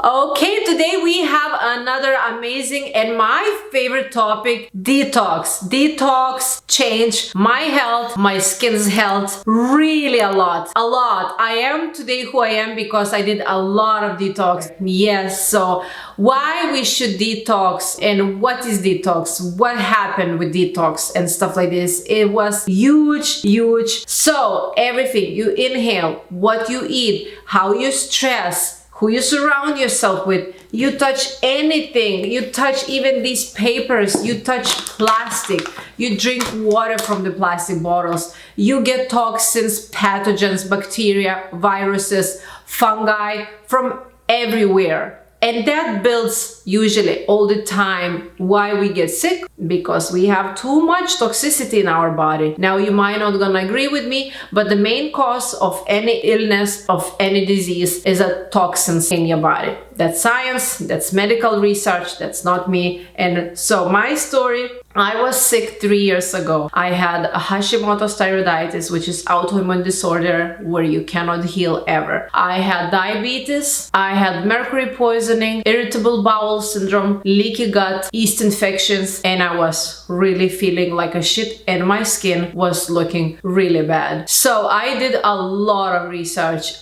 Okay, today we have another amazing and my favorite topic, detox. Detox changed my health, my skin's health, really a lot. I am today who I am because I did a lot of detox. Yes, so why we should detox and what is detox? What happened with detox and stuff like this? It was huge. So everything you inhale, what you eat, how you stress, who you surround yourself with, you touch anything, you touch even these papers, you touch plastic, you drink water from the plastic bottles, you get toxins, pathogens, bacteria, viruses, fungi from everywhere. And that builds usually all the time why we get sick, because we have too much toxicity in our body. Now you might not gonna agree with me, but the main cause of any illness, of any disease is a toxins in your body. That's science, that's medical research, that's not me. And so my story, I was sick 3 years ago. I had a Hashimoto's thyroiditis, which is autoimmune disorder where you cannot heal ever. I had diabetes, I had mercury poisoning, irritable bowel syndrome, leaky gut, yeast infections, and I was really feeling like a shit and my skin was looking really bad. So I did a lot of research,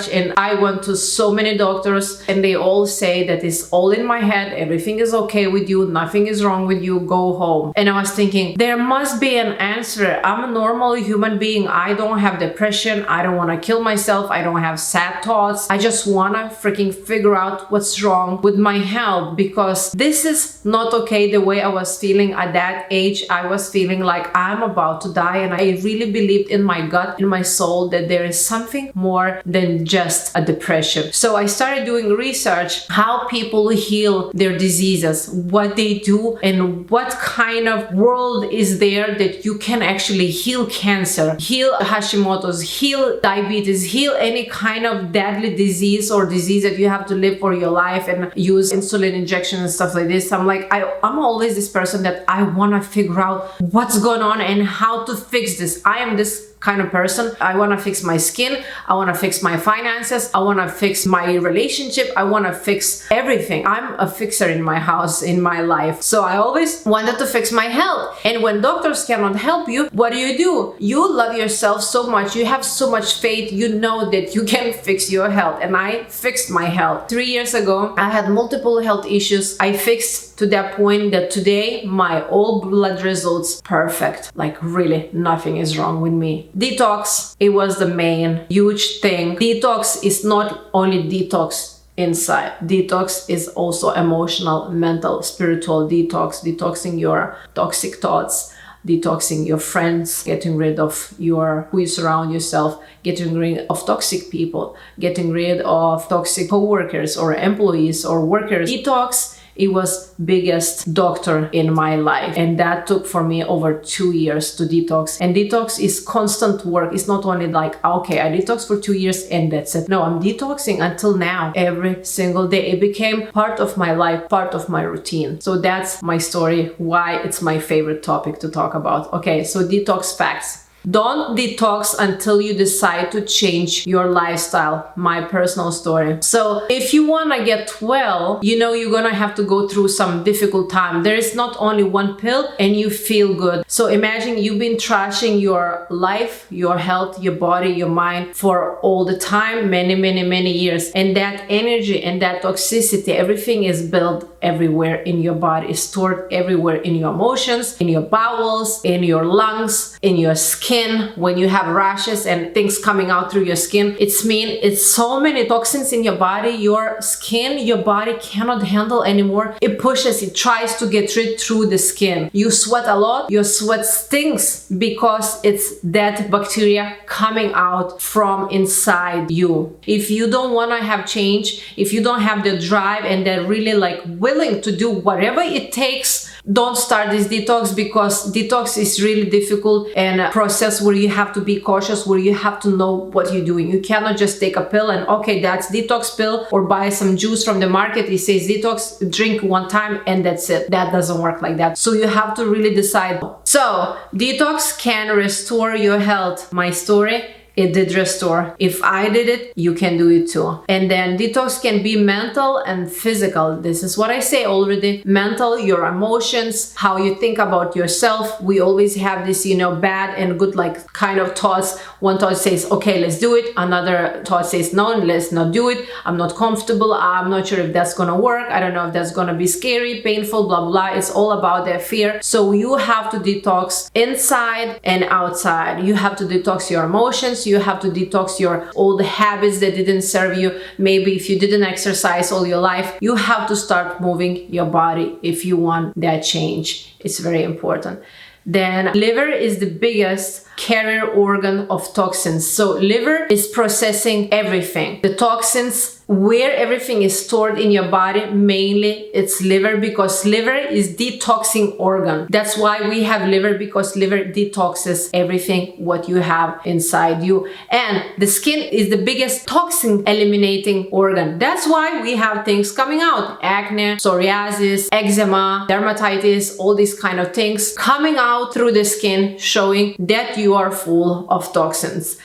and I went to so many doctors and they all say that it's all in my head, everything is okay with you, nothing is wrong with you, go home. And I was thinking, there must be an answer. I'm a normal human being. I don't have depression. I don't want to kill myself. I don't have sad thoughts. I just want to freaking figure out what's wrong with my health, because this is not okay the way I was feeling at that age. I was feeling like I'm about to die, and I really believed in my gut, in my soul, that there is something more than just a depression. So I started doing research, how people heal their diseases, what they do, and what kind of world is there that you can actually heal cancer, heal Hashimoto's, heal diabetes, heal any kind of deadly disease or disease that you have to live for your life and use insulin injection and stuff like this. I'm like, I'm always this person that I want to figure out what's going on and how to fix this. I am this kind of person. I want to fix my skin. I want to fix my finances. I want to fix my relationship. I want to fix everything. I'm a fixer in my house, in my life. So I always wanted to fix my health. And when doctors cannot help you, what do? You love yourself so much. You have so much faith. You know that you can fix your health. And I fixed my health. 3 years ago, I had multiple health issues. I fixed to that point that today my all blood results perfect. Like really nothing is wrong with me. Detox, it was the main huge thing. Detox is not only detox inside. Detox is also emotional, mental, spiritual detox, detoxing your toxic thoughts, detoxing your friends, getting rid of who you surround yourself, getting rid of toxic people, getting rid of toxic co-workers or employees or workers. Detox, it was biggest doctor in my life, and that took for me over 2 years to detox. And detox is constant work. It's not only like, okay, I detox for 2 years and that's it. No, I'm detoxing until now, every single day. It became part of my life, part of my routine. So that's my story, why it's my favorite topic to talk about. Okay, so detox facts. Don't detox until you decide to change your lifestyle. My personal story. So if you want to get well, you know you're going to have to go through some difficult time. There is not only one pill and you feel good. So imagine you've been trashing your life, your health, your body, your mind for all the time, many years. And that energy and that toxicity, everything is built everywhere in your body, is stored everywhere in your emotions, in your bowels, in your lungs, in your skin. When you have rashes and things coming out through your skin, it's so many toxins in your body. Your skin, your body cannot handle anymore. It pushes, it tries to get rid through the skin. You sweat a lot, your sweat stinks because it's that bacteria coming out from inside you. If you don't want to have change, if you don't have the drive and they're really like willing to do whatever it takes, don't start this detox, because detox is really difficult and a process where you have to be cautious, where you have to know what you're doing. You cannot just take a pill and okay, that's detox pill, or buy some juice from the market. It says detox, drink one time and that's it. That doesn't work like that. So you have to really decide. So detox can restore your health. My story it did restore. If I did it, you can do it too. And then detox can be mental and physical. This is what I say already. Mental, your emotions, how you think about yourself. We always have this, bad and good like kind of thoughts. One thought says, okay, let's do it. Another thought says, no, let's not do it. I'm not comfortable. I'm not sure if that's gonna work. I don't know if that's gonna be scary, painful, blah, blah, blah. It's all about their fear. So you have to detox inside and outside. You have to detox your emotions. You have to detox your old habits that didn't serve you. Maybe if you didn't exercise all your life, you have to start moving your body if you want that change. It's very important. Then liver is the biggest carrier organ of toxins. So liver is processing everything. The toxins, where everything is stored in your body, mainly it's liver, because liver is detoxing organ. That's why we have liver, because liver detoxes everything what you have inside you. And the skin is the biggest toxin eliminating organ. That's why we have things coming out: acne, psoriasis, eczema, dermatitis, all these kind of things coming out through the skin, showing that you are full of toxins.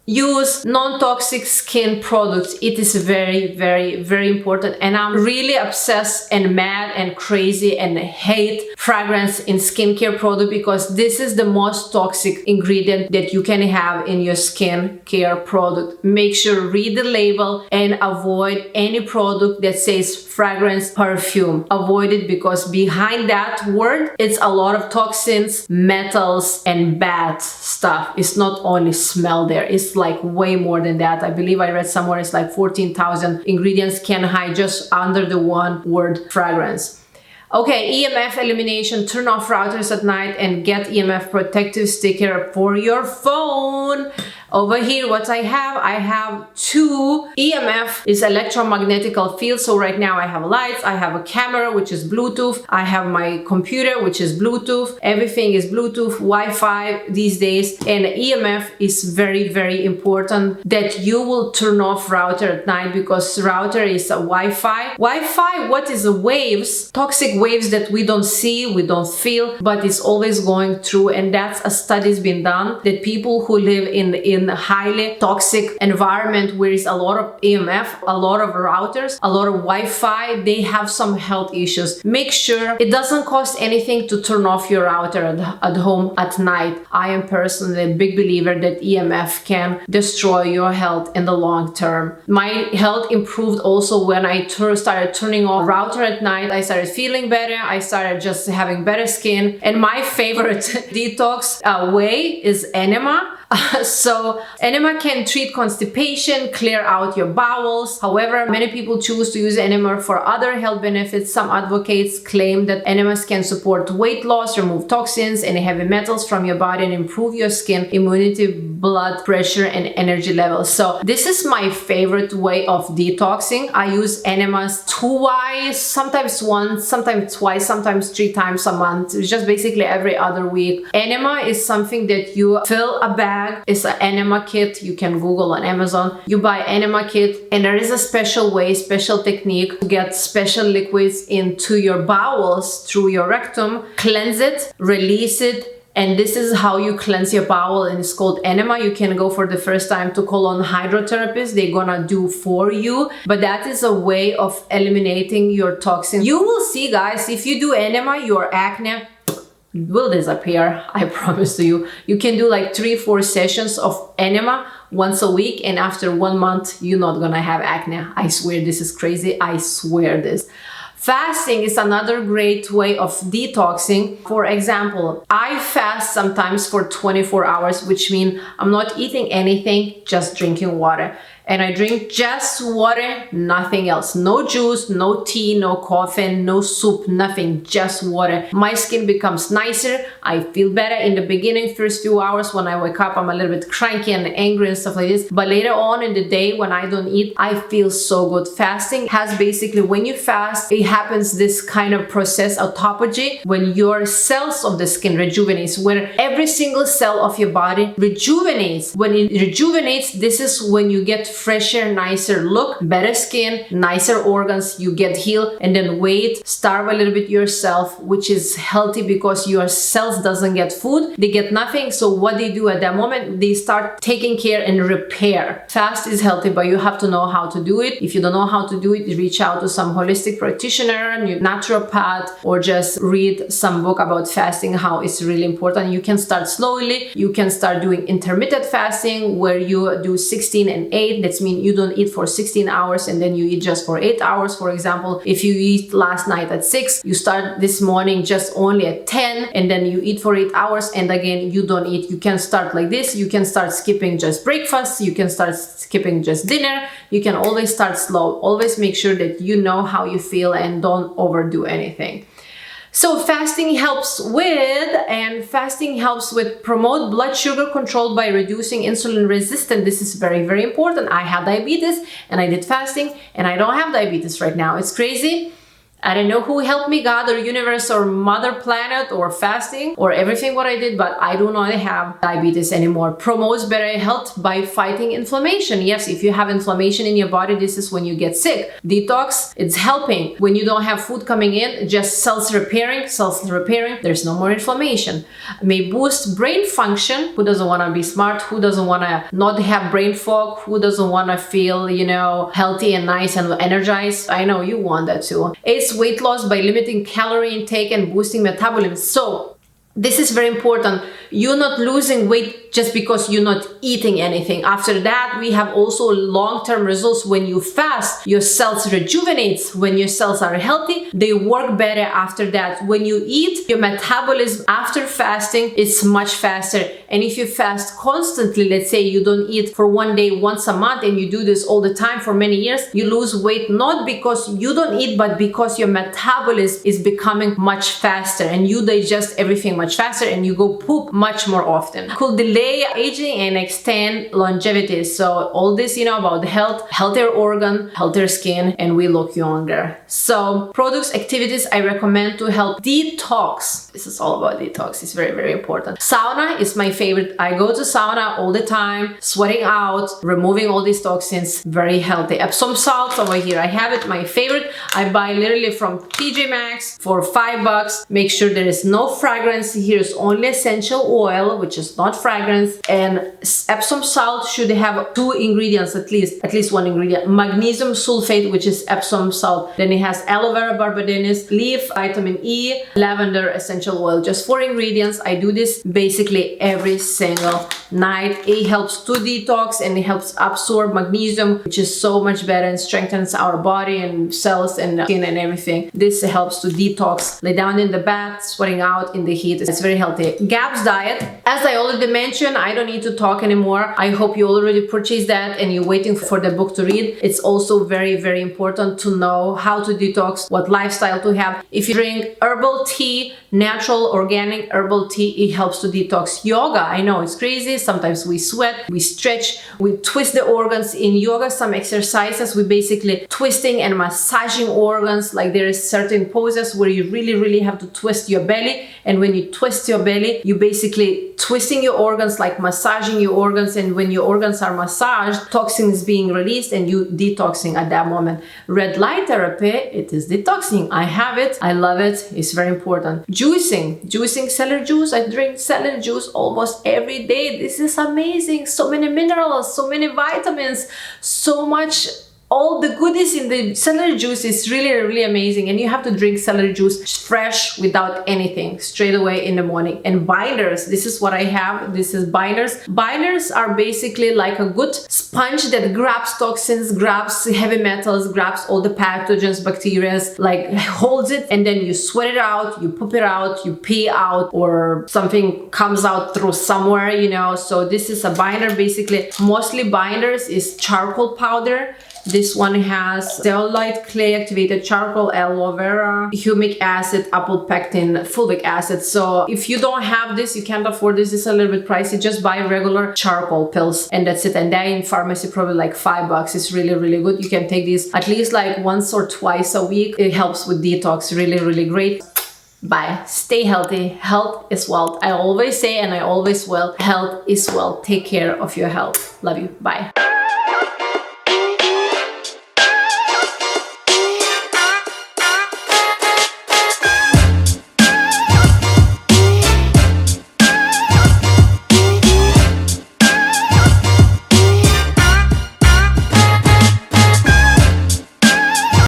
Use non-toxic skin products. It is very, very, very important. And I'm really obsessed and mad and crazy and hate fragrance in skincare product, because this is the most toxic ingredient that you can have in your skincare product. Make sure read the label and avoid any product that says fragrance, perfume. Avoid it, because behind that word, it's a lot of toxins, metals, and bad stuff. It's not only smell there. It's like way more than that. I believe I read somewhere it's like 14,000 ingredients can hide just under the one word fragrance. Okay, EMF elimination. Turn off routers at night and get EMF protective sticker for your phone. Over here, what I have 2 EMF is electromagnetic field. So right now I have lights, I have a camera, which is Bluetooth. I have my computer, which is Bluetooth. Everything is Bluetooth, Wi-Fi these days. And EMF is very, very important that you will turn off router at night, because router is a Wi-Fi. Wi-Fi, what is the waves? Toxic waves that we don't see, we don't feel, but it's always going through. And that's a study's been done that people who live in a highly toxic environment where is a lot of EMF, a lot of routers, a lot of Wi-Fi, they have some health issues. Make sure it doesn't cost anything to turn off your router at home at night. I am personally a big believer that EMF can destroy your health in the long term. My health improved also when I started turning off router at night. I started feeling better. I started just having better skin. And my favorite detox way is enema. So enema can treat constipation, clear out your bowels. However, many people choose to use enema for other health benefits. Some advocates claim that enemas can support weight loss, remove toxins and heavy metals from your body, and improve your skin, immunity, blood pressure, and energy levels. So this is my favorite way of detoxing. I use enemas twice, sometimes once, sometimes twice, sometimes 3 times a month. It's just basically every other week. Enema is something that you fill a bag. It's an enema kit. You can Google on Amazon. You buy enema kit, and there is a special way, special technique to get special liquids into your bowels through your rectum, cleanse it, release it. And this is how you cleanse your bowel, and it's called enema. You can go for the first time to colon hydrotherapist. They're gonna do for you, but that is a way of eliminating your toxin. You will see, guys, if you do enema, your acne will disappear. I promise to you. You can do like 3-4 sessions of enema once a week, and after 1 month you're not gonna have acne. I swear, this is crazy. I swear this. Fasting is another great way of detoxing. For example, I fast sometimes for 24 hours, which means I'm not eating anything, just drinking water. And I drink just water, nothing else. No juice, no tea, no coffee, no soup, nothing, just water. My skin becomes nicer. I feel better in the beginning, first few hours. When I wake up, I'm a little bit cranky and angry and stuff like this. But later on in the day, when I don't eat, I feel so good. Fasting has basically, when you fast, it happens this kind of process, autophagy, when your cells of the skin rejuvenates, where every single cell of your body rejuvenates. When it rejuvenates, this is when you get fresher, nicer look, better skin, nicer organs, you get healed, and then wait, starve a little bit yourself, which is healthy because your cells doesn't get food, they get nothing. So what they do at that moment, they start taking care and repair. Fast is healthy, but you have to know how to do it. If you don't know how to do it, reach out to some holistic practitioner, naturopath, or just read some book about fasting, how it's really important. You can start slowly. You can start doing intermittent fasting where you do 16 and 8. That means you don't eat for 16 hours and then you eat just for 8 hours. For example, if you eat last night at 6, you start this morning just only at 10 and then you eat for 8 hours and again you don't eat. You can start like this. You can start skipping just breakfast. You can start skipping just dinner. You can always start slow. Always make sure that you know how you feel and don't overdo anything. So fasting helps with promote blood sugar control by reducing insulin resistance. This is very, very important. I had diabetes and I did fasting and I don't have diabetes right now. It's crazy. I don't know who helped me, God or universe or mother planet or fasting or everything what I did, but I do not have diabetes anymore. Promotes better health by fighting inflammation. Yes, if you have inflammation in your body, this is when you get sick. Detox, it's helping. When you don't have food coming in, just cells repairing, there's no more inflammation. May boost brain function. Who doesn't want to be smart? Who doesn't want to not have brain fog? Who doesn't want to feel, healthy and nice and energized? I know you want that too. It's weight loss by limiting calorie intake and boosting metabolism. So this is very important. You're not losing weight just because you're not eating anything. After that, we have also long-term results. When you fast, your cells rejuvenate. When your cells are healthy, they work better after that. When you eat, your metabolism after fasting is much faster. And if you fast constantly, let's say you don't eat for one day, once a month, and you do this all the time for many years, you lose weight not because you don't eat, but because your metabolism is becoming much faster and you digest everything much faster and you go poop much more often. Could delay aging and extend longevity. So all this, about health, healthier organ, healthier skin, and we look younger. So products, activities I recommend to help detox. This is all about detox. It's very, very important. Sauna is my favorite. I go to sauna all the time, sweating out, removing all these toxins. Very healthy. Epsom salt over here. I have it, my favorite. I buy literally from TJ Maxx for $5. Make sure there is no fragrance. Here's only essential oil, which is not fragrance. And Epsom salt should have 2 ingredients, at least one ingredient. Magnesium sulfate, which is Epsom salt. Then it has aloe vera barbadensis, leaf, vitamin E, lavender essential oil. Just 4 ingredients. I do this basically every single night. It helps to detox and it helps absorb magnesium, which is so much better and strengthens our body and cells and skin and everything. This helps to detox. Lay down in the bath, sweating out in the heat. It's very healthy. GAPS diet. As I already mentioned, I don't need to talk anymore. I hope you already purchased that and you're waiting for the book to read. It's also very, very important to know how to detox, what lifestyle to have. If you drink herbal tea, natural organic herbal tea, it helps to detox. Yoga, I know it's crazy. Sometimes we sweat, we stretch, we twist the organs. In yoga, some exercises, we basically twisting and massaging organs. Like there is certain poses where you really, really have to twist your belly. And when you twist your belly, you basically twisting your organs, like massaging your organs. And when your organs are massaged, toxin is being released and you detoxing at that moment. Red light therapy, it is detoxing. I have it. I love it. It's very important. Juicing celery juice. I drink celery juice almost every day. This is amazing. So many minerals, so many vitamins, so much. All the goodies in the celery juice is really, really amazing. And you have to drink celery juice fresh without anything straight away in the morning. And binders, this is what I have. This is binders. Binders are basically like a good sponge that grabs toxins, grabs heavy metals, grabs all the pathogens, bacteria, like holds it, and then you sweat it out, you poop it out, you pee out, or something comes out through somewhere, So this is a binder. Basically, mostly binders is charcoal powder. This one has zeolite, clay activated charcoal, aloe vera, humic acid, apple pectin, fulvic acid. So if you don't have this, you can't afford this, it's a little bit pricey, just buy regular charcoal pills and that's it. And they in pharmacy probably like $5. It's really, really good. You can take these at least like once or twice a week. It helps with detox. Really, really great. Bye. Stay healthy. Health is wealth. I always say, and I always will, health is wealth. Take care of your health. Love you. Bye.